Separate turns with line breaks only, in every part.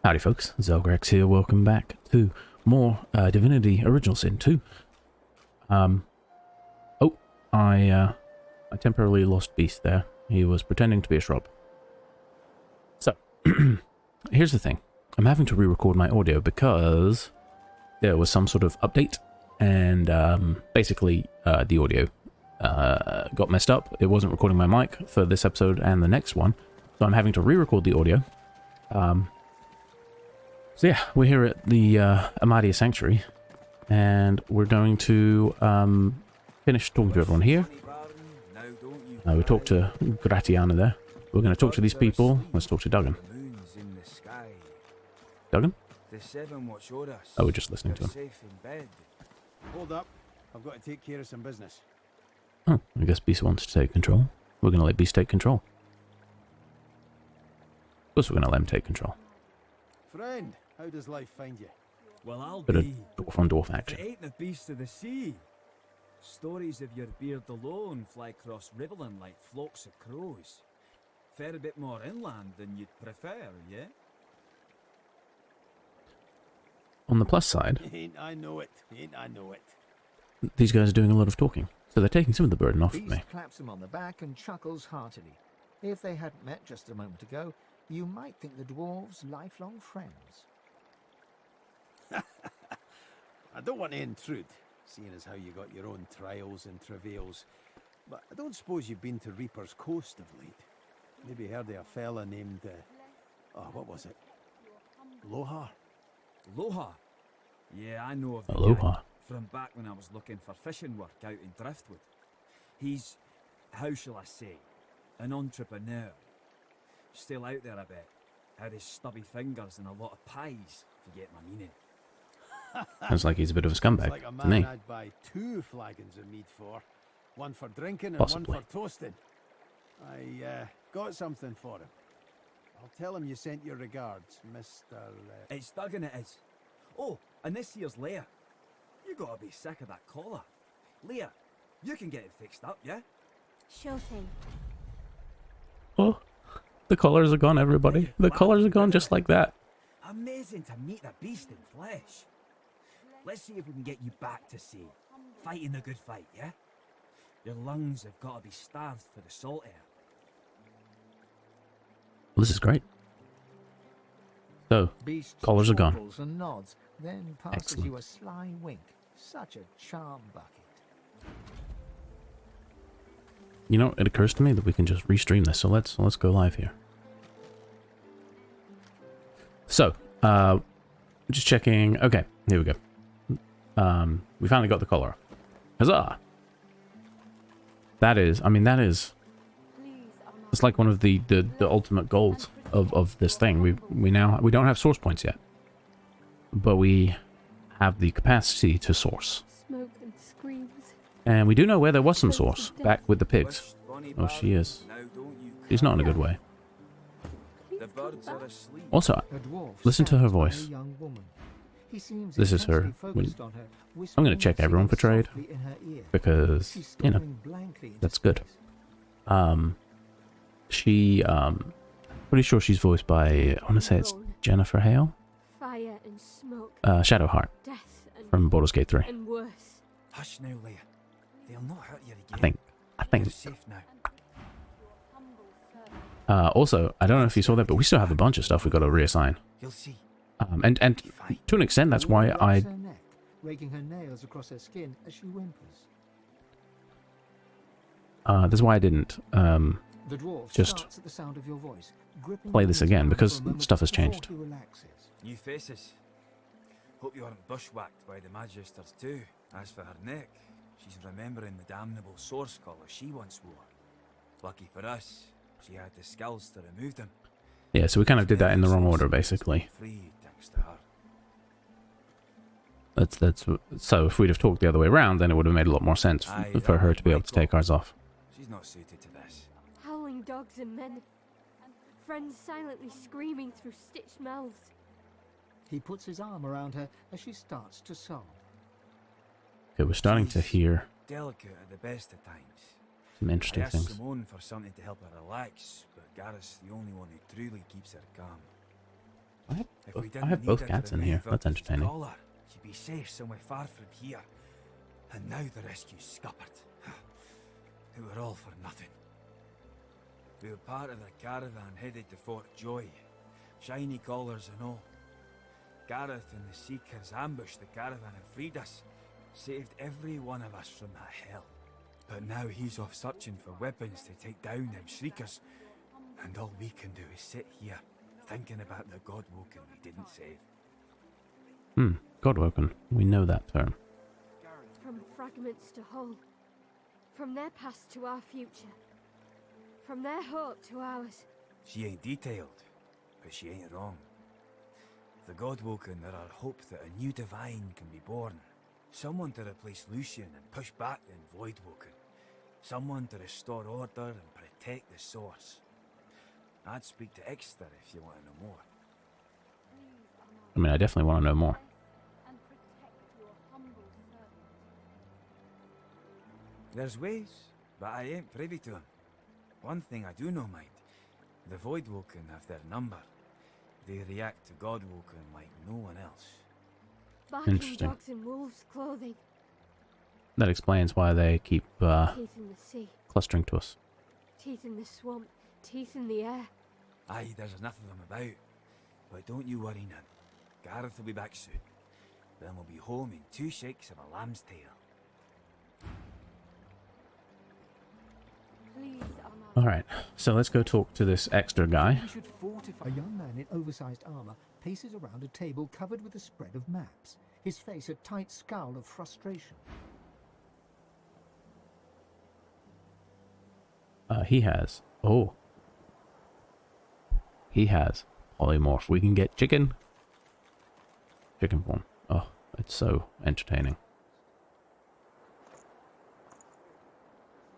Howdy folks, Zelgrax here, welcome back to more Divinity Original Sin 2. I temporarily lost Beast there. He was pretending to be a shrub. So, here's the thing. I'm having to re-record my audio because there was some sort of update, and basically the audio got messed up. It wasn't recording my mic for this episode and the next one, so I'm having to re-record the audio. So yeah, we're here at the Amadia Sanctuary, and we're going to finish talking to everyone here. We talked to Gratiana there. We're going to talk to these people. Let's talk to Duggan. Duggan? Oh, we're just listening to him.
Hold up. I've got to take care of some business.
Oh, I guess Beast wants to take control. We're going to let Beast take control. Of course we're going to let him take control.
Friend, how does life find you?
Well, I'll
Bit of
be.
dwarf on dwarf action.
It ain't the beast of the sea. Stories of your beard alone fly across Riverland like flocks of crows. Fair a bit more inland than you'd prefer, yeah?
On the plus side,
Ain't I know it? Ain't I know it?
these guys are doing a lot of talking, so they're taking some of the burden off of
Beast
me.
claps him on the back and chuckles heartily. If they hadn't met just a moment ago, you might think the dwarves lifelong friends.
I don't want to intrude, seeing as how you got your own trials and travails, but I don't suppose you've been to Reaper's Coast of late. Maybe heard of a fella named, what was it? Loha?
Loha? Yeah, I know of the
Aloha.
guy from back when I was looking for fishing work out in Driftwood. He's, how shall I say, an entrepreneur. Still out there a bit. Had his stubby fingers and a lot of pies, if you get my meaning.
Sounds like he's a bit of a
It's
scumbag
like a
to
man
me.
I'd buy 2 flagons of mead for. One for drinking and
Possibly.
one for toasting. I got something for him. I'll tell him you sent your regards, Mr.
It's Duggan it is. Oh, and this here's Leah. You gotta be sick of that collar. Leah, you can get it fixed up, yeah?
Sure thing.
Oh, the colours are gone, everybody. The colours are gone just like that.
Amazing to meet the beast in flesh. Let's see if we can get you back to sea. Fighting the good fight, yeah? Your lungs have got to be starved for the salt air.
Well, this is great. So,
Beast
collars are gone.
chortles and nods, then passes
Excellent.
you a sly wink. Such a charm bucket.
you know, it occurs to me that we can just restream this, so let's go live here. So, just checking. Okay, here we go. We finally got the collar. Huzzah! That is, I mean, that is, it's like one of the ultimate goals of this thing. We don't have source points yet, but we have the capacity to source.
Smoke and screams.
And we do know where there was some source, back with the pigs. Oh, she is. She's not in a good way.
The birds are asleep.
Also,
A dwarf
listen to her
stands by a
voice.
young woman. He seems
This is her.
intensely focused on her,
I'm gonna
whispering
check
and
everyone for
singing
trade,
softly in her ear.
because,
She's
you know,
staring blankly into
that's good.
space.
She, pretty sure she's voiced by, I want to say it's Jennifer Hale?
Fire and smoke.
Shadowheart
Death and,
from Baldur's Gate 3.
and worse.
Hush now, Leah. They'll not hurt you again.
I think.
You're safe now.
Also, I don't know if you saw that, but we still have a bunch of stuff we got to reassign.
You'll see.
And to an extent, that's
The woman
why
rubs
I...
her neck, raking her nails across her skin as she whimpers.
That's why I didn't,
The dwarf
just
starts at the sound of your voice, gripping
play
on
this
his
again,
arm
because
for a moment
stuff has
before
changed.
he relaxes.
New faces. Hope you aren't bushwhacked by the Magisters too. As for her neck, she's remembering the damnable source collar she once wore. Lucky for us, she had the skills to remove them.
Yeah, so we kind of did that in the wrong order, basically.
Free thanks to her.
That's so if we'd have talked the other way around, then it would have made a lot more sense
Aye,
for her to be able to take ours off.
She's not suited to this.
Howling dogs and men. Friends silently screaming through stitched mouths.
He puts his arm around her as she starts to sob.
Okay, we're starting to hear
Delicate at the best of times.
some
I
interesting
asked
things.
Simone for something to help her relax, but Gareth's the only one who truly keeps her calm.
What?
If we
I
didn't
have
need
both
her
cats
to
in here.
remove her
That's entertaining.
collar, she'd be safe somewhere far from here. And now the rescue's scuppered. They were all for nothing. We were part of the caravan headed to Fort Joy. Shiny collars and all. Gareth and the Seekers ambushed the caravan and freed us. Saved every one of us from that hell. But now he's off searching for weapons to take down them shriekers. And all we can do is sit here, thinking about the Godwoken we didn't save.
Godwoken. We know that term.
From fragments to whole. From their past to our future. From their hope to ours.
She ain't detailed, but she ain't wrong. The Godwoken are our hope that a new divine can be born. Someone to replace Lucian and push back the Voidwoken. Someone to restore order and protect the source. I'd speak to Exeter if you want to know more.
I mean, I definitely want to know more.
There's ways, but I ain't privy to them. One thing I do know, mind. The Voidwoken have their number. They react to Godwoken like no one else.
Barking
Interesting.
dogs in wolves' clothing.
That explains why they keep
Teeth in the sea.
clustering to us.
Teeth in the swamp. Teeth in the air.
Aye, there's enough of them about. But don't you worry none. Gareth will be back soon. Then we'll be home in 2 shakes of a lamb's tail.
Please, Armand.
Alright, so let's go talk to this extra guy.
We should fortify. A young man in oversized armor paces around a table covered with a spread of maps, his face a tight scowl of frustration.
He has. Oh. He has polymorph. We can get chicken. Chicken form. Oh, it's so entertaining.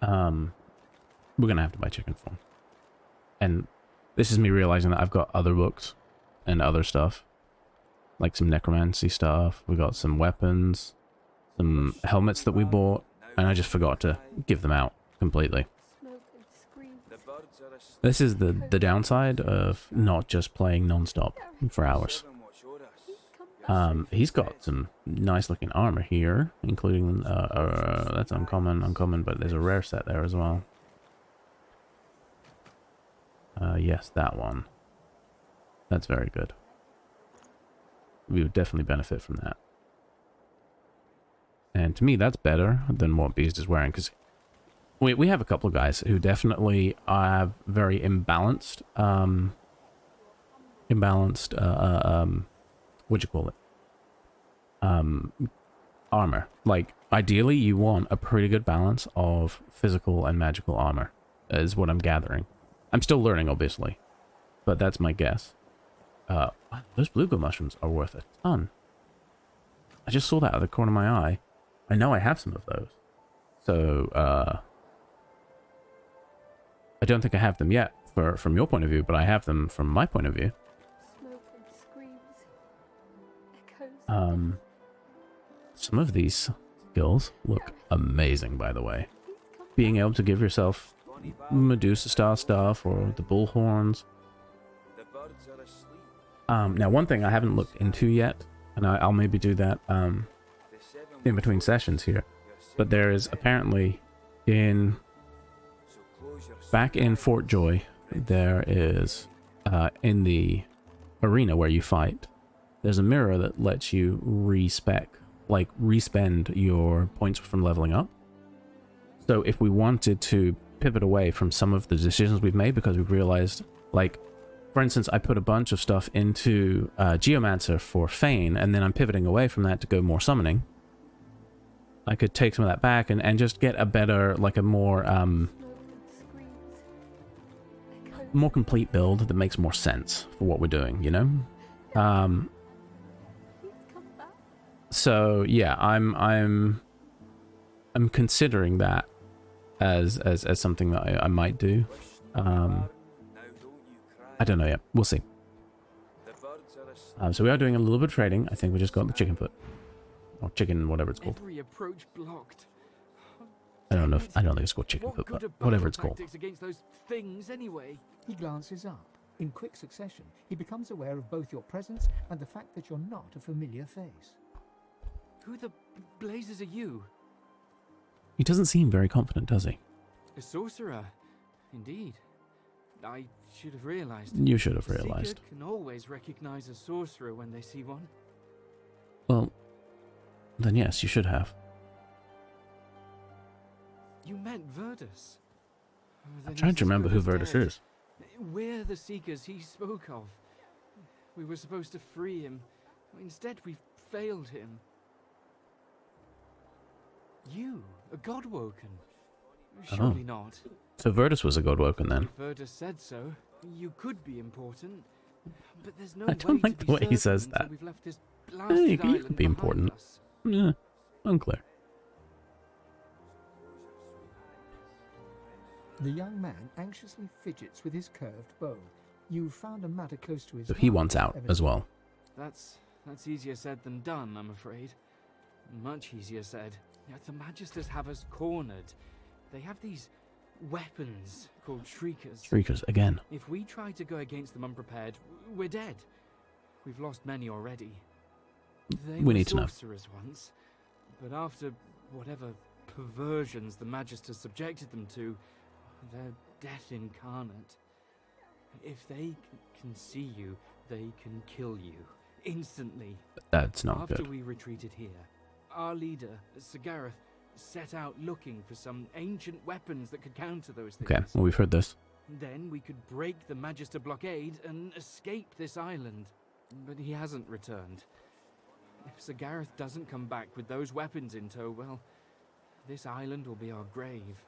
We're gonna have to buy chicken form. And this is me realizing that I've got other books and other stuff. Like some necromancy stuff. We got some weapons. Some helmets that we bought. And I just forgot to give them out completely.
Smoke and screams.
This is the downside of not just playing non-stop for hours. He's got some nice looking armor here, including that's uncommon, but there's a rare set there as well. Yes, that one. That's very good. We would definitely benefit from that. And to me, that's better than what Beast is wearing, because we have a couple of guys who definitely have very imbalanced, what'd you call it? Armor. Like, ideally, you want a pretty good balance of physical and magical armor, is what I'm gathering. I'm still learning, obviously, but that's my guess. Those bluegill mushrooms are worth a ton. I just saw that out of the corner of my eye. I know I have some of those. So, I don't think I have them yet from your point of view, but I have them from my point of view.
Smoke and screams. Echoes.
Some of these skills look amazing, by the way. Being able to give yourself Medusa Star stuff or the bullhorns. Now, one thing I haven't looked into yet, and I'll maybe do that in between sessions here, but there is apparently back in Fort Joy, there is in the arena where you fight, there's a mirror that lets you respend your points from leveling up. So if we wanted to pivot away from some of the decisions we've made because we've realized, like, for instance, I put a bunch of stuff into Geomancer for Fane, and then I'm pivoting away from that to go more summoning. I could take some of that back and just get a better, like a more more complete build that makes more sense for what we're doing, you know? So yeah, I'm considering that as something that I might do. I don't know yet. We'll see. So we are doing a little bit of trading. I think we just got the chicken foot. Or chicken, whatever it's called.
Every approach blocked.
I don't think it's called chicken foot, but whatever it's called.
Against those things anyway.
He glances up, In quick succession, he becomes aware of both your presence and the fact that you're not a familiar face.
Who the blazes are you?
He doesn't seem very confident, does he?
A sorcerer, indeed. I should have realized.
You should have
The Seeker
realized.
can always recognize a sorcerer when they see one.
Well, then yes, you should have.
You meant Verdus.
I'm trying to remember who Verdus is.
We're the Seekers he spoke of. We were supposed to free him. Instead, we failed him. You, a Godwoken? Surely not.
So Verdus was a Godwoken then.
If Verdus said so, you could be important. But there's no
I don't
way
like
to
the
be
way he
certain
says
until
that.
We've left this
Yeah,
blasted
you could
island
be
behind
important.
us.
Yeah, unclear.
The young man anxiously fidgets with his curved bow. You've found a matter close to his
So he
heart,
wants out as
evidently.
well.
That's easier said than done, I'm afraid. Much easier said. The Magisters have us cornered. They have these weapons called Shriekers.
Shriekers, again.
If we try to go against them unprepared, we're dead. We've lost many already. They
We
were
need to know.
sorcerers once, but after whatever perversions the Magisters subjected them to, they're death incarnate. If they can see you, they can kill you instantly.
That's not
After
good.
we retreated here, our leader, Sir Gareth, set out looking for some ancient weapons that could counter those things.
Okay, well, we've heard this.
Then we could break the Magister blockade and escape this island. But he hasn't returned. If Sir Gareth doesn't come back with those weapons in tow, well, this island will be our grave.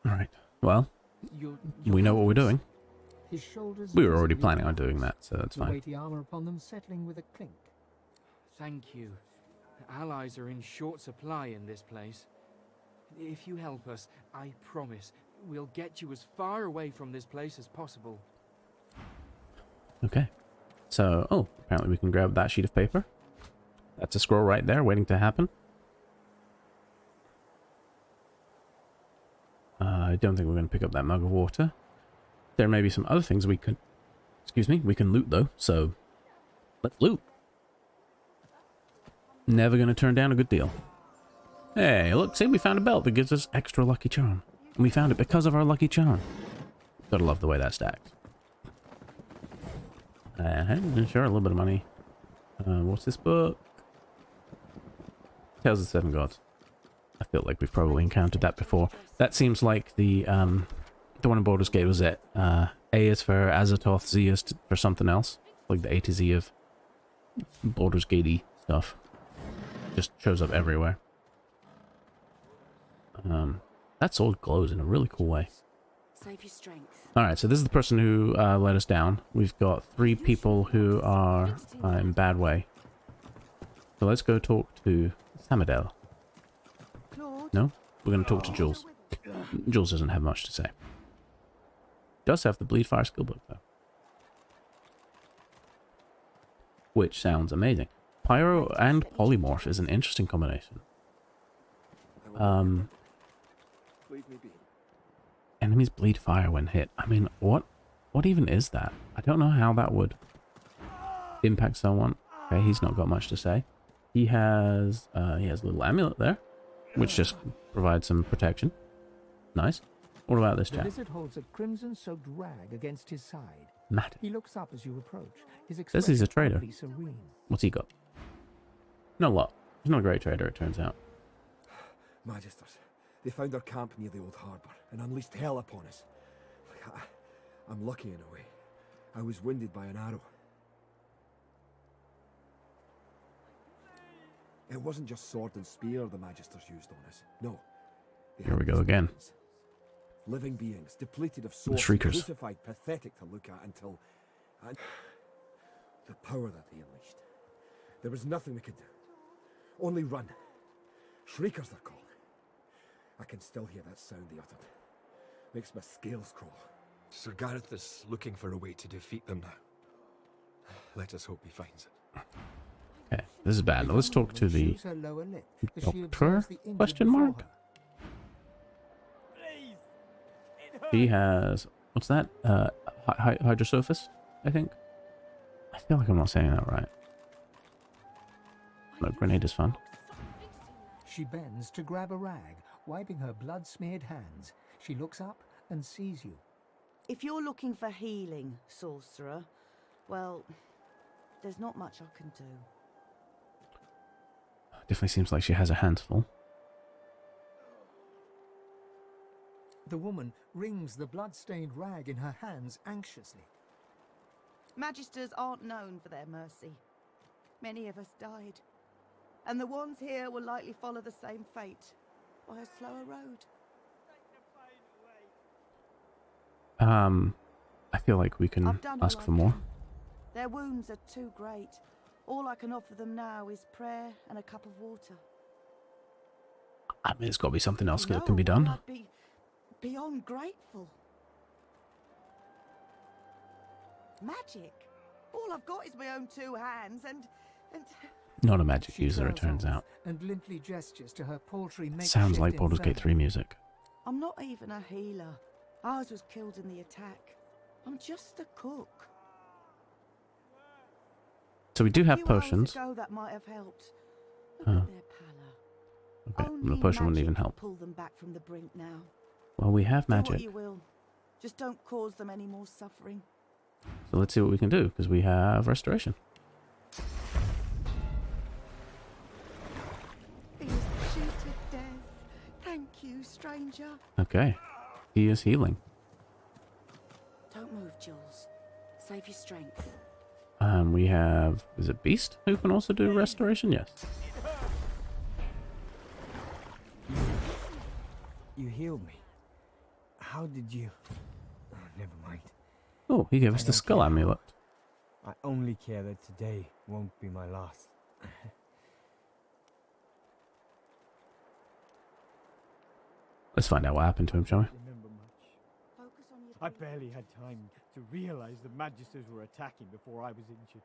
Alright, well,
Your
we know what we're doing.
His shoulders
We were already
visibly
planning on
relax,
doing that, so that's
the
fine.
weighty armor upon them settling with a clink.
Thank you. Allies are in short supply in this place. If you help us, I promise we'll get you as far away from this place as possible.
Okay. So, oh, apparently we can grab that sheet of paper. That's a scroll right there, waiting to happen. I don't think we're going to pick up that mug of water. There may be some other things we could... Excuse me, we can loot though, so... Let's loot. Never going to turn down a good deal. Hey, look, see, we found a belt that gives us extra lucky charm. And we found it because of our lucky charm. Gotta love the way that stacks. Sure, a little bit of money. What's this book? Tales of the Seven Gods. I feel like we've probably encountered that before. That seems like the one in Baldur's Gate was it. A is for Azathoth, Z is for something else. Like the A to Z of Baldur's Gate-y stuff. Just shows up everywhere. That sword glows in a really cool way.
Save your strength.
Alright, so this is the person who let us down. We've got 3 people who are in bad way. So let's go talk to Samadel. No? We're going to talk to Jules. Jules doesn't have much to say. Does have the Bleed Fire skill book, though. Which sounds amazing. Pyro and Polymorph is an interesting combination. Enemies bleed fire when hit. I mean, what even is that? I don't know how that would impact someone. Okay, he's not got much to say. He has a little amulet there, which just provides some protection. Nice. What about this
The
chap?
lizard holds a crimson-soaked rag against his side.
Matt.
He looks up as you approach. His
Says he's a
expression
trader.
oddly serene.
What's he got? Not a lot. He's not a great trader, it turns out.
Magisters, they found our camp near the old harbour and unleashed hell upon us. I'm lucky in a way. I was wounded by an arrow. It wasn't just sword and spear the Magisters used on us. No. They
Here
had
we go
these
again.
weapons. Living beings, depleted of source,
Shriekers.
crucified, pathetic to look at until... the power that they unleashed. There was nothing we could do. Only run. Shriekers they're called. I can still hear that sound they uttered. Makes my scales crawl.
Sir Gareth is looking for a way to defeat them now. Let us hope he finds it.
Okay, this is bad. Let's talk to the
Chews her lower lip as she
doctor?
observes the injured
Question
before
mark?
her.
He has... What's that? Hydrosophus? I think. I feel like I'm not saying that right. No, grenade is fun.
She bends to grab a rag, wiping her blood-smeared hands. She looks up and sees you.
If you're looking for healing, sorcerer, well, there's not much I can do.
Definitely seems like she has her hands full.
The woman wrings the blood-stained rag in her hands anxiously.
Magisters aren't known for their mercy. Many of us died. And the ones here will likely follow the same fate, by a slower road.
I feel like we can ask for more.
Their wounds are too great. All I can offer them now is prayer and a cup of water.
I mean, it's got to be something else that
No,
can be done.
I'd be beyond grateful. Magic? All I've got is my own two hands and...
Not a magic
She
user, it
curls
turns
off
out.
and limply gestures to her paltry makeshift
Sounds like Baldur's Gate
inferno.
3 music.
I'm not even a healer. Ours was killed in the attack. I'm just a cook.
So we do have
A few hours
potions.
ago, that might have helped. Look
Huh.
at their pallor.
Okay,
Only
the potion wouldn't
magic
even
can
help.
pull them back from the brink now.
Well, we have
Do what
magic.
you will. Just don't cause them any more suffering.
So let's see what we can do, because we have restoration.
Is she to death? Thank you, stranger.
Okay. He is healing.
Don't move, Jules. Save your strength.
We have... Is it Beast who can also do restoration? Yes.
You healed me. How did you... Oh, never mind.
Oh, he gave us
I
the
don't
skull
care.
amulet.
I only care that today won't be my last.
Let's find out what happened to him, shall we?
Remember much.
Focus on your
I
breathing.
barely had time to realize the Magisters were attacking before I was injured.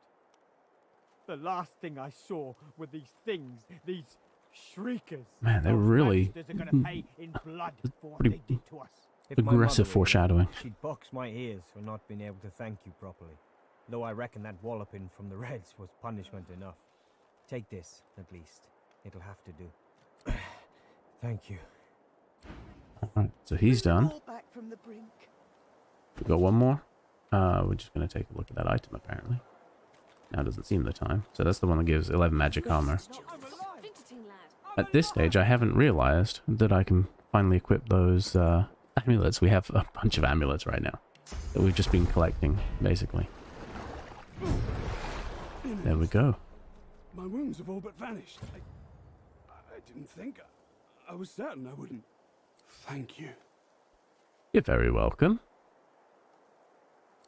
The last thing I saw were these things, these shriekers.
Man, they're
Those
really
Magisters are gonna pay in blood for what
pretty
they did to us.
aggressive foreshadowing.
She'd box my ears for not being able to thank you properly. Though I reckon that walloping from the Reds was punishment enough. Take this, at least. It'll have to do. Thank you.
Alright, so he's done.
Fall back from the brink.
We've got one more. We're just going to take a look at that item, apparently. Now doesn't seem the time. So that's the one that gives 11 magic armor. At this stage, I haven't realized that I can finally equip those amulets. We have a bunch of amulets right now that we've just been collecting, basically. There we go.
My wounds have all but vanished. I didn't think. I was certain I wouldn't. Thank you.
You're very welcome.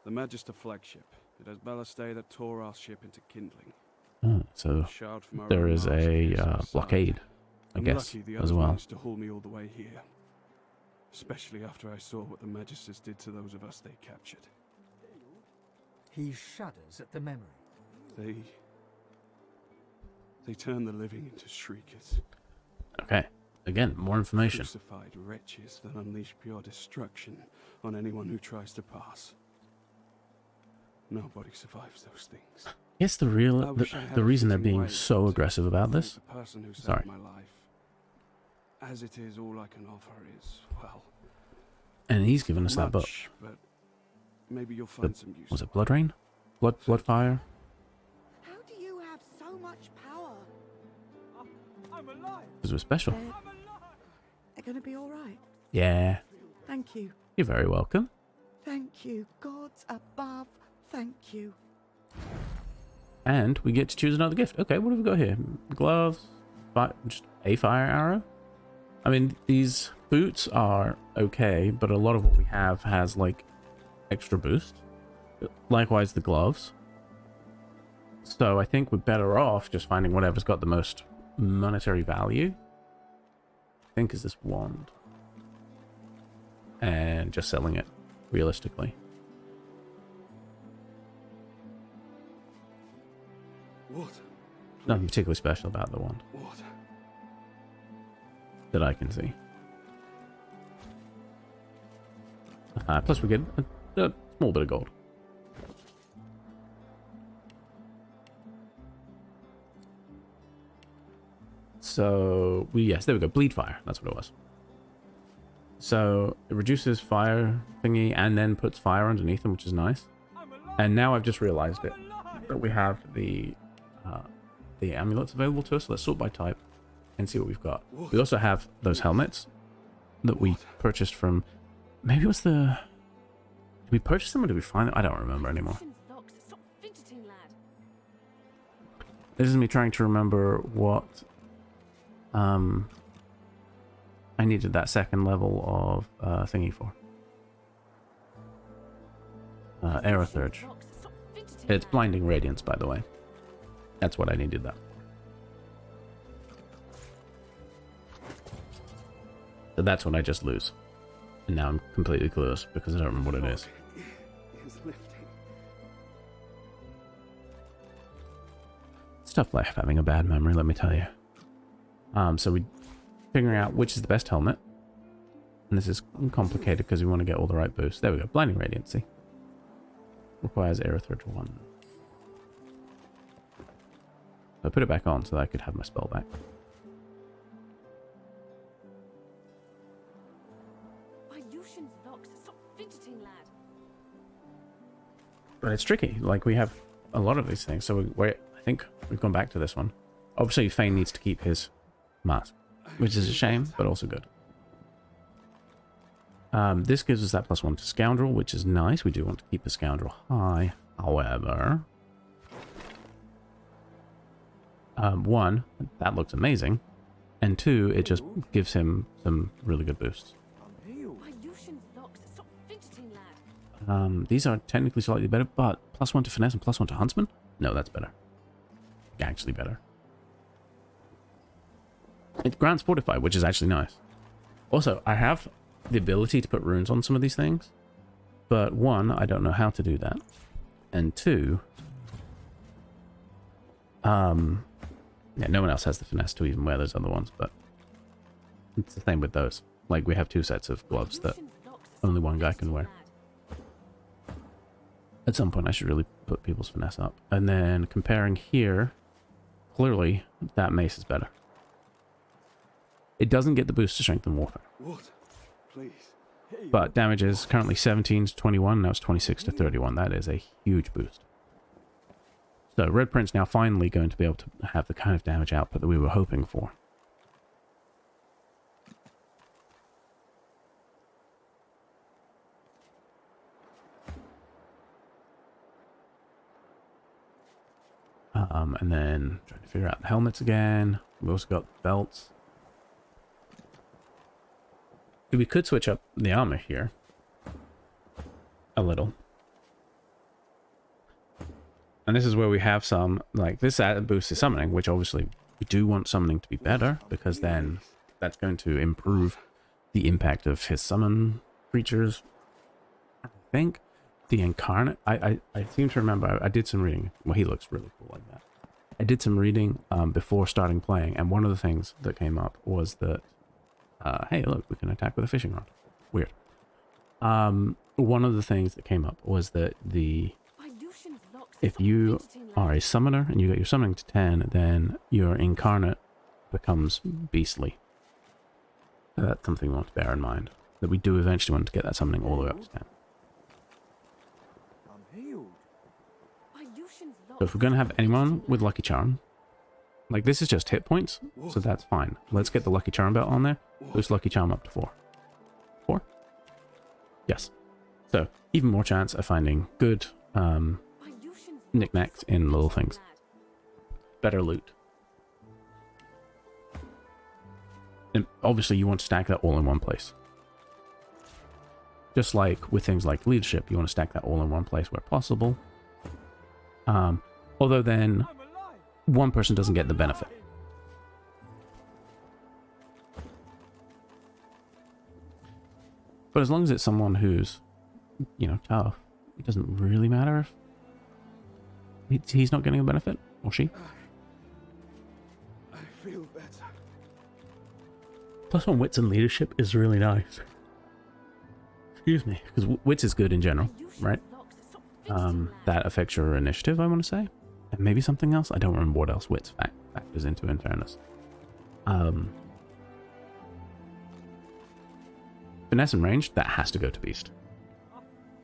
The Magister flagship. It has ballastay that tore our ship into kindling.
Oh, so
A shard from our
there
own
is
march
a
pierced our side.
blockade, I
I'm
guess,
lucky the
as
others
well.
managed to haul me all the way here. Especially after I saw what the Magisters did to those of us they captured.
He shudders at the memory.
They turned the living into shriekers.
Okay, again, more information.
Crucified wretches that unleash pure destruction on anyone who tries to pass. Nobody survives those things.
Yes, the reason they're being so aggressive about this.
The person who saved
Sorry.
my life. As it is, all I can offer is, well,
And he's given us that book.
much, but maybe you'll find some use.
Was it Blood Rain? Blood Fire?
How do you have so much power?
I'm alive!
Because we're special.
They're gonna be all right.
Yeah.
Thank you.
You're very welcome.
Thank you. Gods above. Thank you.
And we get to choose another gift. Okay, what have we got here? Gloves, just a fire arrow. I mean, these boots are okay, but a lot of what we have has like extra boost. Likewise, the gloves. So I think we're better off just finding whatever's got the most monetary value. I think is this wand. And just selling it realistically.
Water.
Nothing particularly special about the wand
Water.
that I can see. Plus we get a small bit of gold. So, yes, there we go. Bleed fire. That's what it was. So, it reduces fire thingy and then puts fire underneath them, which is nice. And now I've just realized it. That we have the amulets available to us. Let's sort by type and see what we've got. We also have those helmets that we purchased from... Maybe it was the... Did we purchase them or did we find them? I don't remember anymore. This is me trying to remember what I needed that second level of thingy for. Aerothurge. It's blinding radiance, by the way. That's what I needed that. So that's what I just lose. And now I'm completely clueless because I don't remember what it is. It's tough life having a bad memory, let me tell you. So we're figuring out which is the best helmet. And this is complicated because we want to get all the right boosts. There we go. Blinding Radiance, see? Requires Aerothurge 1. So I put it back on so that I could have my spell back. But it's tricky. Like, we have a lot of these things. So I think we've gone back to this one. Obviously, Fane needs to keep his mask, which is a shame, but also good. This gives us that +1 to Scoundrel, which is nice. We do want to keep the Scoundrel high. However, 1, that looks amazing. And 2, it just gives him some really good boosts. These are technically slightly better, but +1 to Finesse and +1 to Huntsman? No, that's better. Actually better. It grants Fortify, which is actually nice. Also, I have the ability to put runes on some of these things, but 1, I don't know how to do that. And 2, yeah, no one else has the Finesse to even wear those other ones, but it's the same with those. Like, we have 2 sets of gloves that only one guy can wear. At some point, I should really put people's Finesse up. And then comparing here, clearly, that mace is better. It doesn't get the boost to Strength and Warfare.
What? Please.
But damage is currently 17 to 21, now it's 26 to 31. That is a huge boost. So Red Print's now finally going to be able to have the kind of damage output that we were hoping for. And then trying to figure out the helmets again. We also got belts. We could switch up the armor here a little. And this is where we have some, like, this boost is summoning, which obviously we do want summoning to be better, because then that's going to improve the impact of his summon creatures. I think the Incarnate, I seem to remember, I did some reading. Well, he looks really cool like that. I did some reading before starting playing, and one of the things that came up was that hey, look, we can attack with a fishing rod. Weird. One of the things that came up was that if you are a summoner and you get your summoning to 10, then your Incarnate becomes beastly. So that's something we want to bear in mind. That we do eventually want to get that summoning all the way up to 10. So if we're going to have anyone with Lucky Charm, like, this is just hit points, so that's fine. Let's get the Lucky Charm belt on there. Boost Lucky Charm up to 4. 4? Yes. So, even more chance of finding good knickknacks in little things. Better loot. And obviously you want to stack that all in one place. Just like with things like leadership, you want to stack that all in one place where possible. Although then one person doesn't get the benefit. But as long as it's someone who's, you know, tough, it doesn't really matter if he's not getting a benefit, or she.
I feel better.
+1 wits and leadership is really nice. Excuse me, because wits is good in general, right? That affects your initiative, I want to say. And maybe something else. I don't remember what else wits factors into, in fairness. Finesse and range, that has to go to Beast.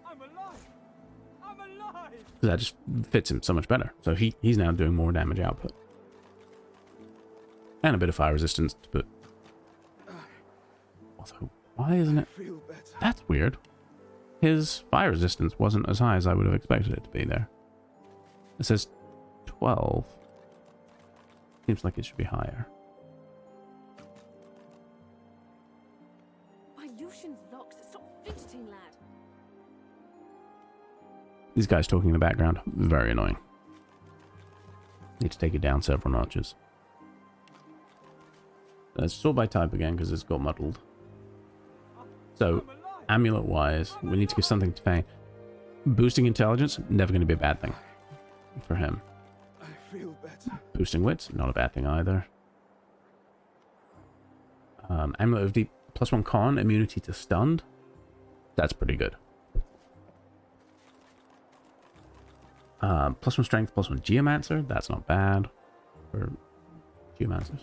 I'm alive! I'm alive!
That just fits him so much better. So he's now doing more damage output. And a bit of fire resistance, but... Also, why isn't it... That's weird. His fire resistance wasn't as high as I would have expected it to be there. It says 12. Seems like it should be higher.
My Lucian's locks, stop fidgeting, lad.
These guys talking in the background, very annoying. Need to take it down several notches. Let's sort by type again because it's got muddled. So, amulet-wise, we need to give something to Fang. Boosting intelligence, never going to be a bad thing for him.
I feel better.
Boosting wits, not a bad thing either. Amulet of Deep, +1 con, immunity to stunned. That's pretty good. +1 strength, +1 geomancer. That's not bad for geomancers.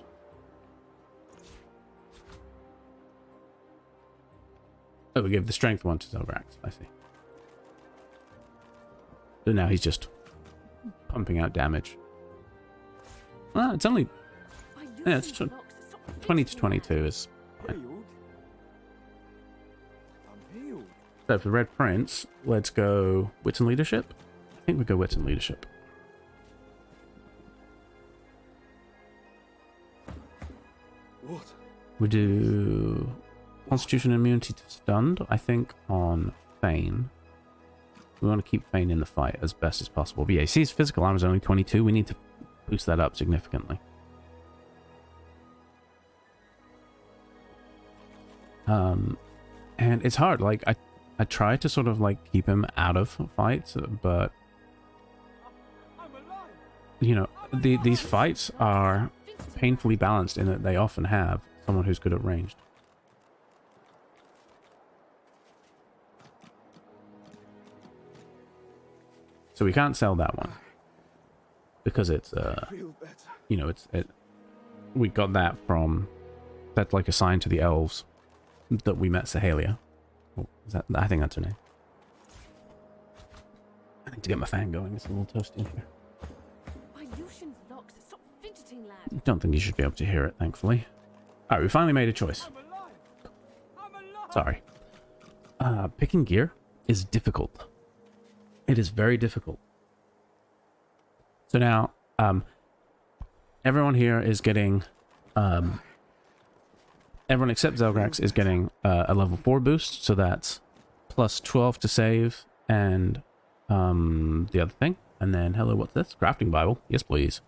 Oh, we gave the strength one to Zelgrax. I see. So now he's just pumping out damage. Well, it's only... Yeah, it's 20 to 22 is fine.
I'm healed.
So for Red Prince, let's go Wits and Leadership. I think we go Wits and Leadership.
What?
We do Constitution immunity to stunned, I think, on Thane. We want to keep Thane in the fight as best as possible. But yeah, you see his physical armor is only 22. We need to boost that up significantly. And it's hard. Like, I try to sort of, like, keep him out of fights, but... You know, these fights are painfully balanced in that they often have someone who's good at ranged. So we can't sell that one because it's you know, we got that from, that's like assigned to the elves that we met Sahalia. Oh, is that, I think that's her name. I need to get my fan going. It's a little toasty in here.
My Lucian's locks, stop fidgeting, lad.
Don't think you should be able to hear it, thankfully. Alright, we finally made a choice. Sorry. Picking gear is difficult. It is very difficult. So now, everyone here is getting, everyone except Zelgrax is getting a level 4 boost, so that's plus 12 to save, and the other thing. And then, hello, what's this? Crafting Bible. Yes, please.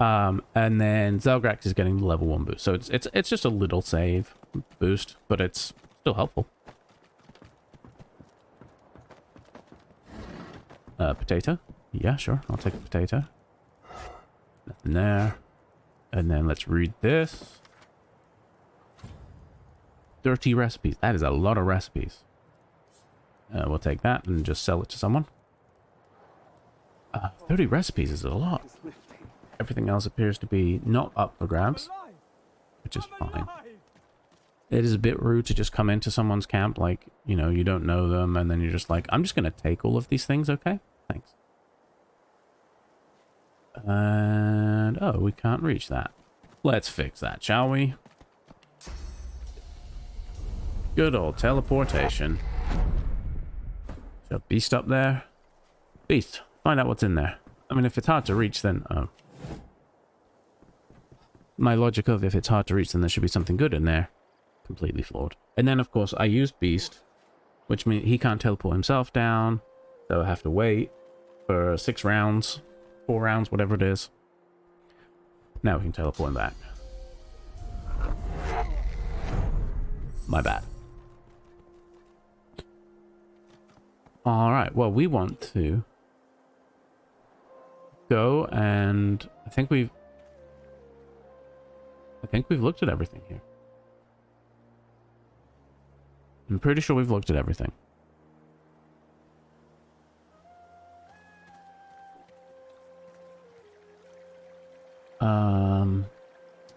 And then Zelgrax is getting the level 1 boost. So it's just a little save boost, but it's still helpful. Potato. Yeah, sure. I'll take a potato. Nothing there. And then let's read this. 30 recipes. That is a lot of recipes. We'll take that and just sell it to someone. 30 recipes is a lot. Everything else appears to be not up for grabs, which is fine. It is a bit rude to just come into someone's camp, like, you know, you don't know them, and then you're just like, I'm just going to take all of these things, okay? Thanks. And, oh, we can't reach that. Let's fix that, shall we? Good old teleportation. So, Beast up there. Beast, find out what's in there. I mean, if it's hard to reach, then... Oh. My logic of if it's hard to reach, then there should be something good in there. Completely flawed. And then, of course, I use Beast, which means he can't teleport himself down, so I have to wait for 6 rounds, 4 rounds, whatever it is. Now we can teleport him back. My bad. Alright, well, we want to go and I think we've looked at everything here. I'm pretty sure we've looked at everything.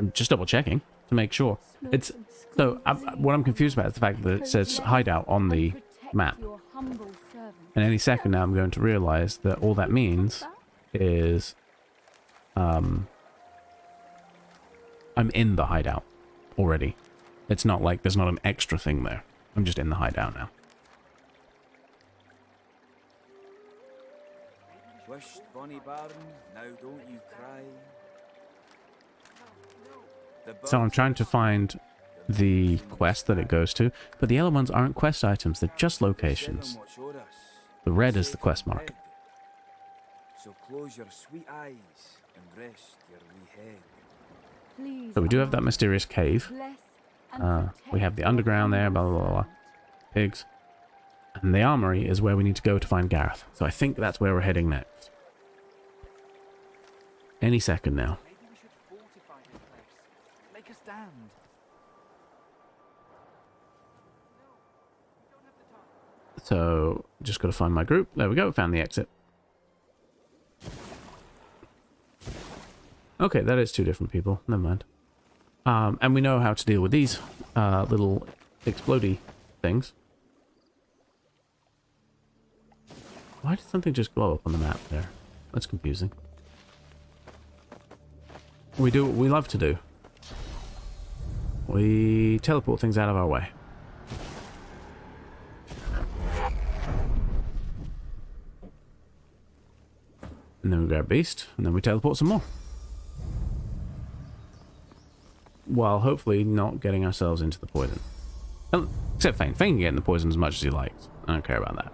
I'm just double checking to make sure. It's so what I'm confused about is the fact that it says hideout on the map. And any second now I'm going to realize that all that means is I'm in the hideout already. It's not like there's not an extra thing there. I'm just in the hideout now.
Wished bonny barn, now don't you cry.
So I'm trying to find the quest that it goes to, but the yellow ones aren't quest items, they're just locations. The red is the quest mark.
So close your sweet eyes and rest your wee head.
So we do have that mysterious cave. We have the underground there, blah, blah, blah, blah. Pigs. And the armory is where we need to go to find Gareth. So I think that's where we're heading next. Any second now.
Maybe we should fortify this place. Make a stand.
So just got to find my group. There we go, found the exit. Okay, that is 2 different people. Never mind. And we know how to deal with these little explodey things. Why did something just glow up on the map there? That's confusing. We do what we love to do. We teleport things out of our way. And then we grab Beast, and then we teleport some more. While hopefully not getting ourselves into the poison. Except Fane. Fane can get in the poison as much as he likes. I don't care about that.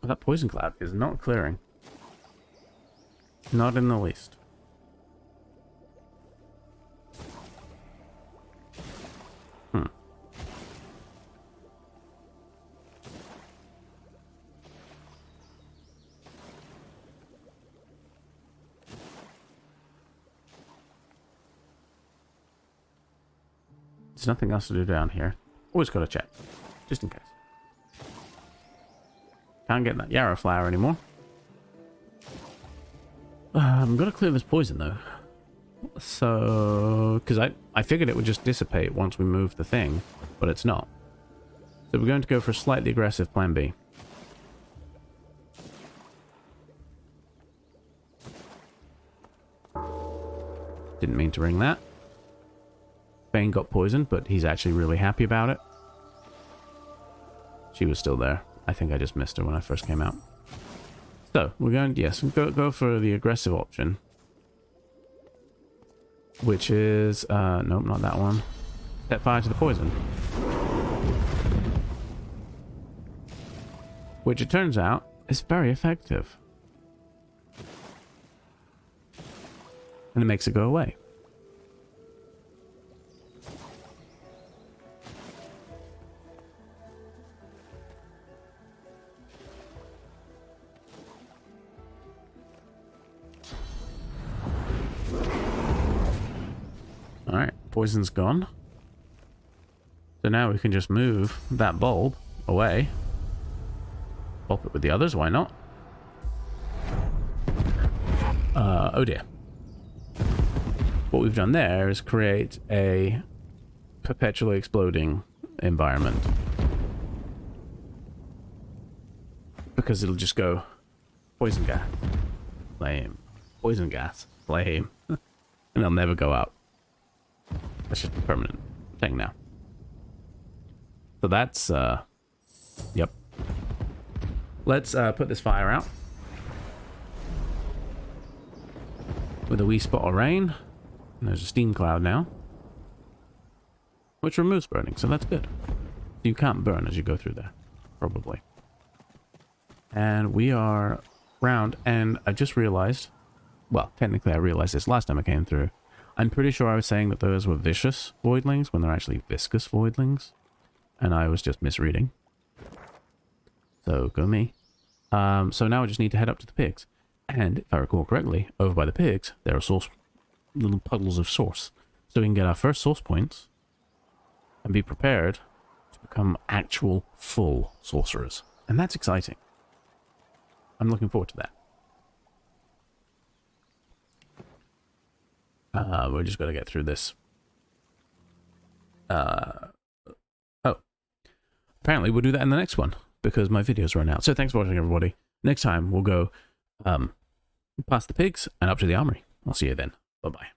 That poison cloud is not clearing. Not in the least. There's nothing else to do down here. Always got to check, just in case. Can't get that yarrow flower anymore. I'm gonna clear this poison though. So, because I figured it would just dissipate once we move the thing, but it's not. So we're going to go for a slightly aggressive plan B. Didn't mean to ring that. Bane got poisoned, but he's actually really happy about it. She was still there. I think I just missed her when I first came out. So, we're going to, yes, go for the aggressive option. Which is, nope, not that one. Set fire to the poison. Which it turns out is very effective. And it makes it go away. Alright, poison's gone. So now we can just move that bulb away. Pop it with the others, why not? Oh dear. What we've done there is create a perpetually exploding environment. Because it'll just go poison gas, flame, poison gas, flame, and it'll never go out. That's just a permanent thing now. So that's, yep. Let's put this fire out. With a wee spot of rain. And there's a steam cloud now. Which removes burning, so that's good. You can't burn as you go through there. Probably. And we are round, and I just realized, well, technically I realized this last time I came through. I'm pretty sure I was saying that those were vicious voidlings when they're actually viscous voidlings. And I was just misreading. So, go me. So now I just need to head up to the pigs. And, if I recall correctly, over by the pigs, there are little puddles of source. So we can get our first source points and be prepared to become actual full sorcerers. And that's exciting. I'm looking forward to that. We're just going to get through this. Oh. Apparently we'll do that in the next one, because my videos run out. So thanks for watching, everybody. Next time, we'll go past the pigs and up to the armory. I'll see you then. Bye-bye.